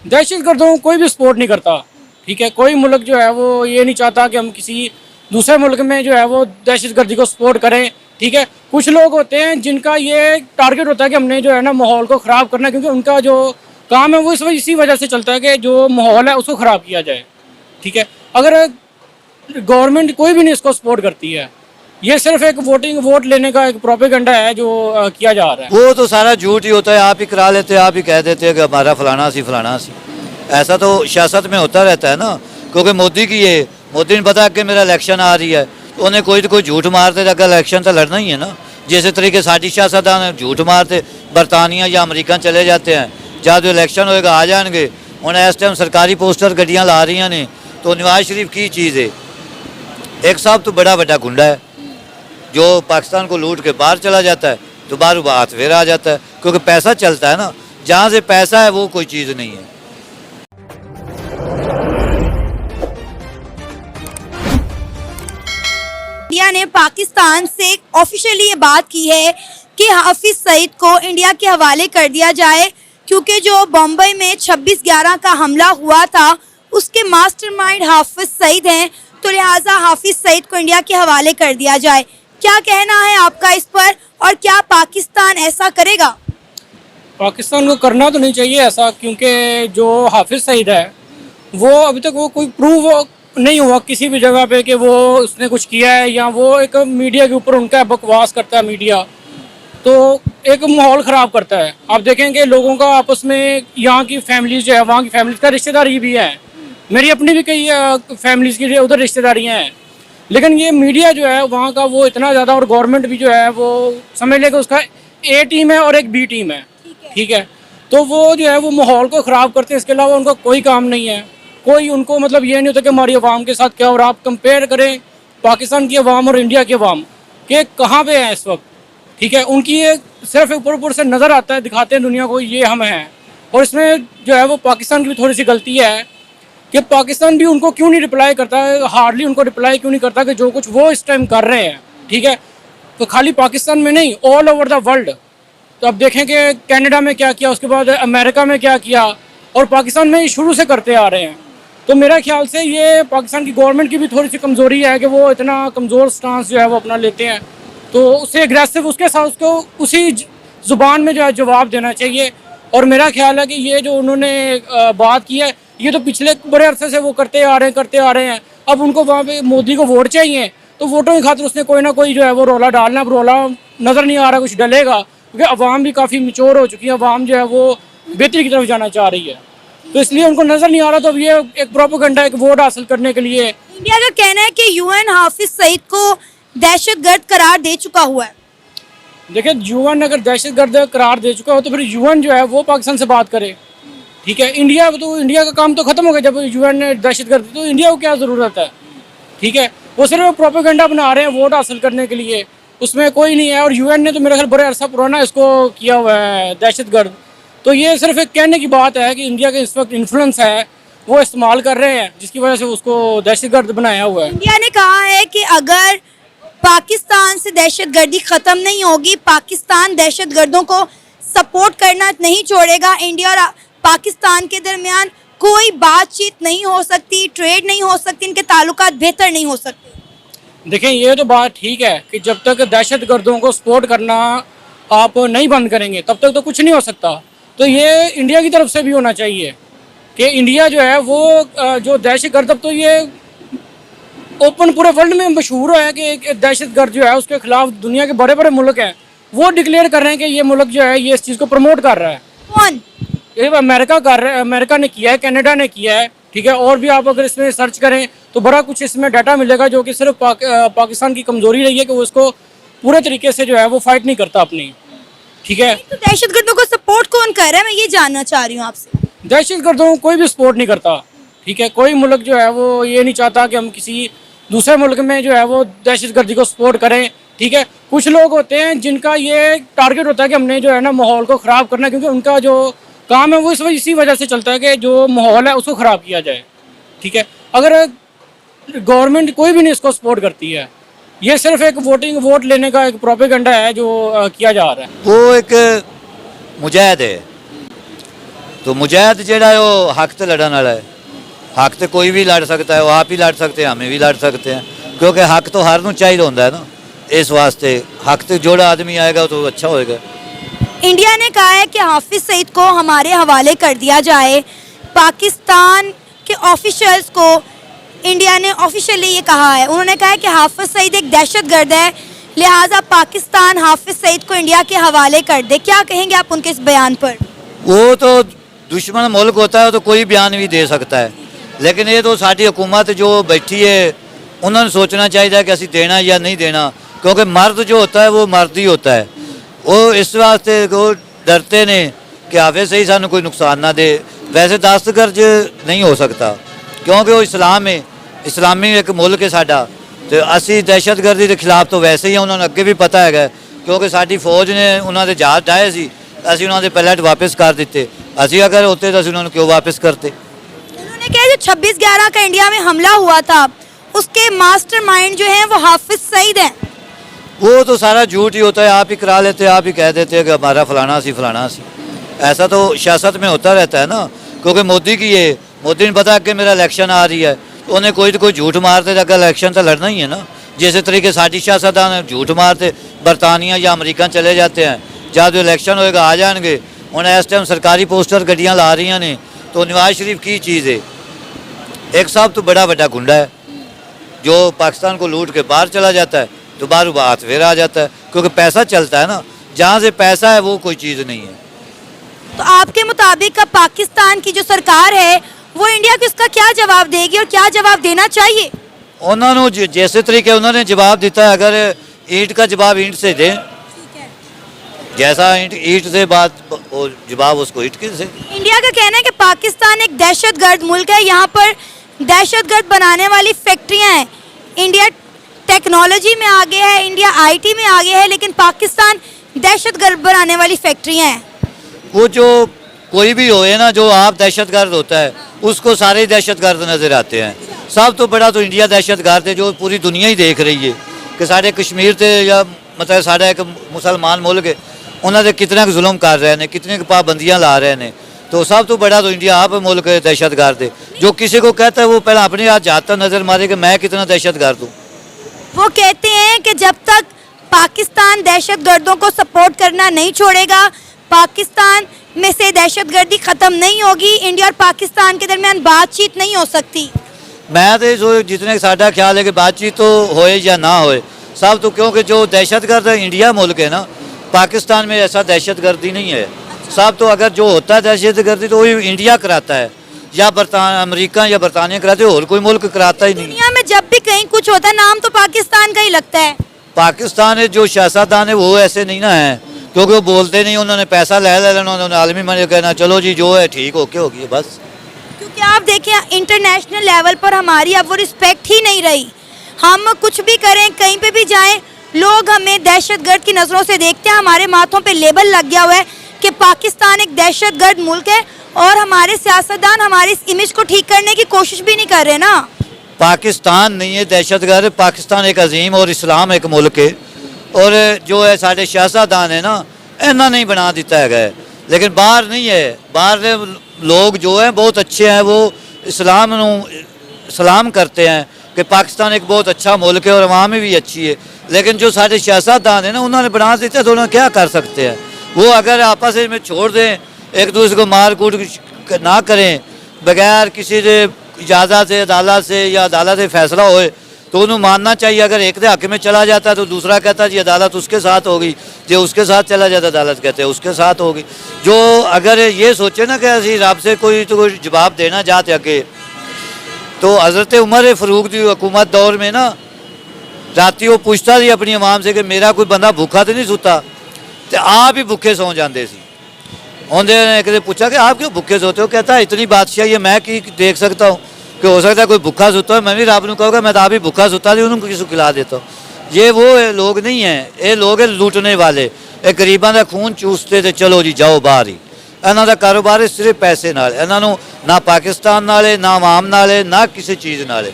दहशतगर्दों को कोई भी सपोर्ट नहीं करता। ठीक है, कोई मुल्क जो है वो ये नहीं चाहता कि हम किसी दूसरे मुल्क में जो है वो दहशतगर्दी को सपोर्ट करें। ठीक है, कुछ लोग होते हैं जिनका ये टारगेट होता है कि हमने जो है ना माहौल को ख़राब करना है, क्योंकि उनका जो काम है वो इसी वजह से चलता है कि जो माहौल है उसको ख़राब किया जाए। ठीक है, अगर गवर्नमेंट कोई भी नहीं इसको सपोर्ट करती है, ये सिर्फ एक वोट लेने का एक प्रोपेगेंडा है जो किया जा रहा है। वो तो सारा झूठ ही होता है, आप ही करा लेते हैं, आप ही कह देते हैं कि हमारा फलाना सी। ऐसा तो सियासत में होता रहता है ना, क्योंकि मोदी ने पता कि मेरा इलेक्शन आ रही है तो उन्हें कोई तो कोई झूठ मारते अगर इलेक्शन तो लड़ना ही है ना। जिस तरीके साड़ी सियासतदान झूठ मारते बरतानिया या अमरीका चले जाते हैं, जब जो इलेक्शन होएगा आ जाएंगे। उन्हें इस टाइम सरकारी पोस्टर गड्डियाँ ला रही ने, तो नवाज शरीफ की चीज़ है, एक साहब तो बड़ा बड़ा गुंडा है जो पाकिस्तान को लूट के बाहर चला जाता है, दोबारा बात फिर आ जाता है, क्योंकि पैसा चलता है ना, जहाँ से पैसा है वो कोई चीज़ नहीं है। इंडिया ने पाकिस्तान से ऑफिशियली ये बात की है कि हाफिज सईद को इंडिया के हवाले कर दिया जाए, क्योंकि जो बम्बई में 26/11 का हमला हुआ था उसके मास्टरमाइंड हाफिज सईद हैं, तो लिहाजा हाफिज सईद को इंडिया के हवाले कर दिया जाए। क्या कहना है आपका इस पर, और क्या पाकिस्तान ऐसा करेगा? पाकिस्तान को करना तो नहीं चाहिए ऐसा, क्योंकि जो हाफिज सईद है वो अभी तक वो कोई प्रूव नहीं हुआ किसी भी जगह पे कि वो उसने कुछ किया है, या वो एक मीडिया के ऊपर उनका बकवास करता है मीडिया, तो एक माहौल ख़राब करता है। आप देखेंगे लोगों का आपस में, यहाँ की फैमिलीज जो है वहाँ की फैमिलीज का रिश्तेदारी भी है, मेरी अपनी भी कई फैमिलीज़ की उधर रिश्तेदारियाँ हैं, लेकिन ये मीडिया जो है वहाँ का वो इतना ज़्यादा, और गवर्नमेंट भी जो है वो समझ लेगा उसका ए टीम है और एक बी टीम है। ठीक है, तो वो जो है वो माहौल को ख़राब करते हैं, इसके अलावा उनका कोई काम नहीं है। कोई उनको मतलब ये नहीं होता कि हमारी अवाम के साथ क्या। और आप कंपेयर करें पाकिस्तान की अवाम और इंडिया की अवाम के कहाँ पे है इस वक्त। ठीक है, उनकी ये सिर्फ ऊपर से नज़र आता है, दिखाते हैं दुनिया को ये हम हैं, और इसमें जो है वो पाकिस्तान की भी थोड़ी सी गलती है कि पाकिस्तान भी उनको क्यों नहीं रिप्लाई करता है, हार्डली उनको रिप्लाई क्यों नहीं करता कि जो कुछ वो इस टाइम कर रहे हैं। ठीक है, तो खाली पाकिस्तान में नहीं, ऑल ओवर द वर्ल्ड। तो अब देखें कि कनाडा में क्या किया, उसके बाद अमेरिका में क्या किया, और पाकिस्तान में शुरू से करते आ रहे हैं। तो मेरा ख्याल से ये पाकिस्तान की गवर्नमेंट की भी थोड़ी सी कमज़ोरी है कि वो इतना कमज़ोर स्टांस जो है वो अपना लेते हैं, तो उससे एग्रेसिव उसके साथ उसको उसी ज़ुबान में जो है जवाब देना चाहिए। और मेरा ख्याल है कि ये जो उन्होंने बात की है, ये तो पिछले बड़े अरसे से वो करते आ रहे हैं। अब उनको वहाँ पे मोदी को वोट चाहिए, तो वोटों की खातिर उसने कोई ना कोई जो है वो रोला डालना। अब रोला नज़र नहीं आ रहा कुछ डलेगा, क्योंकि अवाम भी काफ़ी मैच्योर हो चुकी है, अवाम जो है वो बेहतरी की तरफ जाना चाह रही है, तो इसलिए उनको नज़र नहीं आ रहा। तो अब ये एक प्रोपेगेंडा, एक वोट हासिल करने के लिए। इंडिया का कहना है कि यूएन हाफिज सईद को दहशतगर्द करार दे चुका हुआ है। देखिए, यूएन अगर दहशतगर्द करार दे चुका हो तो फिर यूएन जो है वो पाकिस्तान से बात करे। ठीक है, इंडिया का काम तो खत्म हो गया जब यूएन ने दहशतगर्द, तो इंडिया को क्या ज़रूरत है। ठीक है, वो सिर्फ प्रोपेगेंडा बना रहे हैं वोट हासिल करने के लिए, उसमें कोई नहीं है। और यूएन ने तो मेरा ख्याल बड़े अरसा पुराना इसको किया हुआ है दहशतगर्द। तो ये सिर्फ एक कहने की बात है कि इंडिया के इस वक्त इन्फ्लुएंस है वो इस्तेमाल कर रहे हैं, जिसकी वजह से उसको दहशतगर्द बनाया हुआ है। इंडिया ने कहा है कि अगर पाकिस्तान से दहशतगर्दी खत्म नहीं होगी, पाकिस्तान दहशतगर्दों को सपोर्ट करना नहीं छोड़ेगा, इंडिया और पाकिस्तान के दरमियान कोई बातचीत नहीं हो सकती, ट्रेड नहीं हो सकती, इनके ताल्लुकात बेहतर नहीं हो सकते। देखें, ये तो बात ठीक है कि जब तक दहशतगर्दों को सपोर्ट करना आप नहीं बंद करेंगे तब तक तो कुछ नहीं हो सकता। तो ये इंडिया की तरफ से भी होना चाहिए कि इंडिया जो है वो जो दहशतगर्द, अब तो ये ओपन पूरे वर्ल्ड में मशहूर है कि एक दहशतगर्द जो है उसके खिलाफ दुनिया के बड़े बड़े मुल्क हैं वो डिक्लेयर कर रहे हैं कि ये मुल्क जो है ये इस चीज़ को प्रमोट कर रहा है। कौन? ये अमेरिका कर रहा है, अमेरिका ने किया है, कनाडा ने किया है। ठीक है, और भी आप अगर इसमें सर्च करें तो बड़ा कुछ इसमें डाटा मिलेगा, जो कि सिर्फ पाकिस्तान की कमज़ोरी रही है कि वो इसको पूरे तरीके से जो है वो फाइट नहीं करता अपनी। ठीक है, तो दहशतगर्दों को सपोर्ट कौन कर रहा है, मैं ये जानना चाह रही हूँ आपसे। दहशतगर्दों को कोई भी सपोर्ट नहीं करता। ठीक है, कोई मुल्क जो है वो ये नहीं चाहता कि हम किसी दूसरे मुल्क में जो है वो दहशतगर्दी को सपोर्ट करें। ठीक है, कुछ लोग होते हैं जिनका ये टारगेट होता है कि हमने जो है ना माहौल को ख़राब करना है, क्योंकि उनका जो काम है वो इसी वजह से चलता है कि जो माहौल है उसको ख़राब किया जाए। ठीक है, अगर गवर्नमेंट कोई भी नहीं इसको सपोर्ट करती है, ये सिर्फ एक वोट लेने का एक प्रोपेगेंडा है जो किया जा रहा है। वो एक मुजाहिद है, तो मुजाहिद ਜਿਹੜਾ है वो हक ਤੇ लड़न वाला है। हक ਤੇ कोई भी लड़ सकता है, वो आप ही लड़ सकते हैं, हमें भी लड़ सकते हैं, क्योंकि हक तो हर ਨੂੰ चाहिए होता है ना। इस वास्ते हक ਤੇ जोड़ा आदमी आएगा तो अच्छा होएगा। इंडिया ने कहा है कि हाफिज सईद को हमारे हवाले कर दिया जाए। पाकिस्तान के ऑफिशियल्स को इंडिया ने ऑफिशियली ये कहा है, उन्होंने कहा है कि हाफिज सईद एक दहशतगर्द है, लिहाजा पाकिस्तान हाफिज सईद को इंडिया के हवाले कर दे। क्या कहेंगे आप उनके इस बयान पर? वो तो दुश्मन मुल्क होता है तो कोई बयान भी दे सकता है, लेकिन ये तो साडी हुकूमत जो बैठी है उन्होंने सोचना चाहिए कि असं देना या नहीं देना, क्योंकि मर्द जो होता है वो मर्द ही होता है। वो इस वास्ते वो डरते ने कि हाफिज सईद सानू कोई नुकसान ना दे। वैसे दस्तगर्ज नहीं हो सकता, क्योंकि वो इस्लाम है, इस्लामी एक मुल्क है साडा, तो असी दहशतगर्दी के खिलाफ तो वैसे ही हैं, उन्होंने अगे भी पता है, क्योंकि साडी फौज ने उन्होंने जहाज डाए सी, असी उन्होंने पायलट वापस कर दिते। असी अगर होते तो असी उन्होंने क्यों वापस करते। उन्होंने कहा जो 26/11 का इंडिया में हमला हुआ था उसके मास्टरमाइंड जो हैं वो हाफिज सईद हैं। वो तो सारा झूठ ही होता है, आप ही करा लेते हैं, आप ही कह देते हैं कि हमारा फलाना सी फलाना सी। ऐसा तो सियासत में होता रहता है ना, क्योंकि मोदी की है, मोदी ने पता कि मेरा इलेक्शन आ रही है तो उन्हें कोई तो कोई झूठ मारते अगर इलेक्शन तो लड़ना ही है ना। जिस तरीके साड़ी सियासतदान झूठ मारते बरतानिया या अमरीका चले जाते हैं, जब जो इलेक्शन होएगा आ जाएंगे। हूँ इस टाइम सरकारी पोस्टर गड्डियाँ ला रही ने, तो नवाज शरीफ की चीज़ है, एक सब तो बड़ा बड़ा गुंडा है जो पाकिस्तान को लूट के बाहर चला जाता है, तो बाहर हाथ फिर आ जाता है, क्योंकि पैसा चलता है ना, जहाँ से पैसा है वो कोई चीज़ नहीं है। तो आपके मुताबिक अब पाकिस्तान की जो सरकार है वो इंडिया को इसका क्या जवाब देगी और क्या जवाब देना चाहिए? उन्होंने जैसे तरीके उन्होंने जवाब दिता है, अगर ईंट का जवाब ईंट से दें, जैसा ईंट से बात वो जवाब उसको ईंट के से। इंडिया का कहना है कि पाकिस्तान एक दहशतगर्द मुल्क है, यहाँ पर दहशतगर्द बनाने वाली फैक्ट्रियाँ हैं। इंडिया टेक्नोलॉजी में आगे है, इंडिया आईटी में आगे है, लेकिन पाकिस्तान दहशतगर्द बनाने वाली फैक्ट्रियाँ हैं। वो जो कोई भी होए ना, जो आप दहशतगर्द होता है उसको सारे दहशतगर्द नज़र आते हैं। सब तो बड़ा तो इंडिया दहशतगर्द है, जो पूरी दुनिया ही देख रही है कि साढ़े कश्मीर से या मतलब साढ़ा एक मुसलमान मुल्क है, उन्होंने कितना जुल्म कर रहे हैं, कितने पाबंदियाँ ला रहे हैं। तो सब तो बड़ा तो इंडिया आप मुल्क दहशतगर्द है। जो किसी को कहता है वो पहले अपने हाथ जाता नज़र मारे कि मैं कितना दहशतगर्द हूँ। वो कहते हैं कि जब तक पाकिस्तान दहशतगर्दों को सपोर्ट करना नहीं छोड़ेगा, पाकिस्तान में से दहशतगर्दी ख़त्म नहीं होगी, इंडिया और पाकिस्तान के दरमियान बातचीत नहीं हो सकती। मैं तो जितने साडा ख्याल है कि बातचीत तो होए या ना होए सब तो, क्योंकि जो दहशतगर्द है इंडिया मुल्क है ना, पाकिस्तान में ऐसा दहशतगर्दी नहीं है। सब तो अगर जो होता है दहशतगर्दी तो वही इंडिया कराता है, या अमेरिका या बरतानिया कराते हैं, और कोई मुल्क कराता ही नहीं। दुनिया में जब भी कहीं कुछ होता है नाम तो पाकिस्तान का ही लगता है। पाकिस्तान है जो सियासतदान है वो ऐसे नहीं ना है, क्योंकि वो बोलते नहीं, उन्होंने पैसा ले लेना, उन्होंने आलमी मन कहना चलो जी जो है ठीक ओके होगी बस। क्योंकि आप देखें इंटरनेशनल लेवल पर हमारी अब वो रिस्पेक्ट ही नहीं रही। हम कुछ भी करें, कहीं पे भी जाएं, लोग हमें दहशतगर्द की नज़रों से देखते हैं। हमारे माथों पे लेबल लग गया हुआ है कि पाकिस्तान एक दहशतगर्द मुल्क है, और हमारे सियासतदान हमारी इस इमेज को ठीक करने की कोशिश भी नहीं कर रहे ना। पाकिस्तान नहीं है दहशतगर्द, पाकिस्तान एक अजीम और इस्लाम एक मुल्क है, और जो है साढ़े सियासतदान है ना इन्होंने नहीं बना दिता है, लेकिन बाहर नहीं है। बाहर लोग जो हैं बहुत अच्छे हैं, वो इस्लाम सलाम करते हैं कि पाकिस्तान एक बहुत अच्छा मुल्क है और अवाम भी अच्छी है, लेकिन जो साढ़े सियासतदान है ना उन्होंने बना दिया, तो उन्होंने क्या कर सकते हैं। वो अगर आपस में छोड़ दें, एक दूसरे को मार कूट ना करें, बगैर किसी इजाज़त से अदालत से या अदालत से फैसला होए, तो उन्हें मानना चाहिए। अगर एक हक में चला जाता है तो दूसरा कहता है जी अदालत उसके साथ होगी, जो उसके साथ चला जाता अदालत कहते हैं उसके साथ होगी। जो अगर ये सोचे ना कि असी रब से कोई तो कोई जवाब देना चाहते अगे, तो हज़रत उमर फ़ारूक की हुकूमत दौर में ना राती वो पूछता थी अपनी आवाम से कि मेरा कोई बंदा भूखा तो नहीं सुता, तो आप ही भूखे सौ जाते सी। उन्होंने एक पूछा कि आप क्यों भूखे सोते हो, कहता है इतनी बादशाही है मैं की देख सकता हूँ कि हो सकता है कोई भूखा सुता है, मैं भी रब को कहूँगा मैं तो आप ही भूखा सुता थी, उन्होंने किसी खिला देता हूँ। ये वो लोग नहीं हैं, ये लोग है लूटने वाले, ये गरीबों का खून चूसते थे चलो जी जाओ बाहर ही। इन्हों का कारोबार है सिर्फ पैसे नाल, इन्हों ना पाकिस्तान नाल है, ना आवाम नाल है, ना किसी चीज़ नाल है।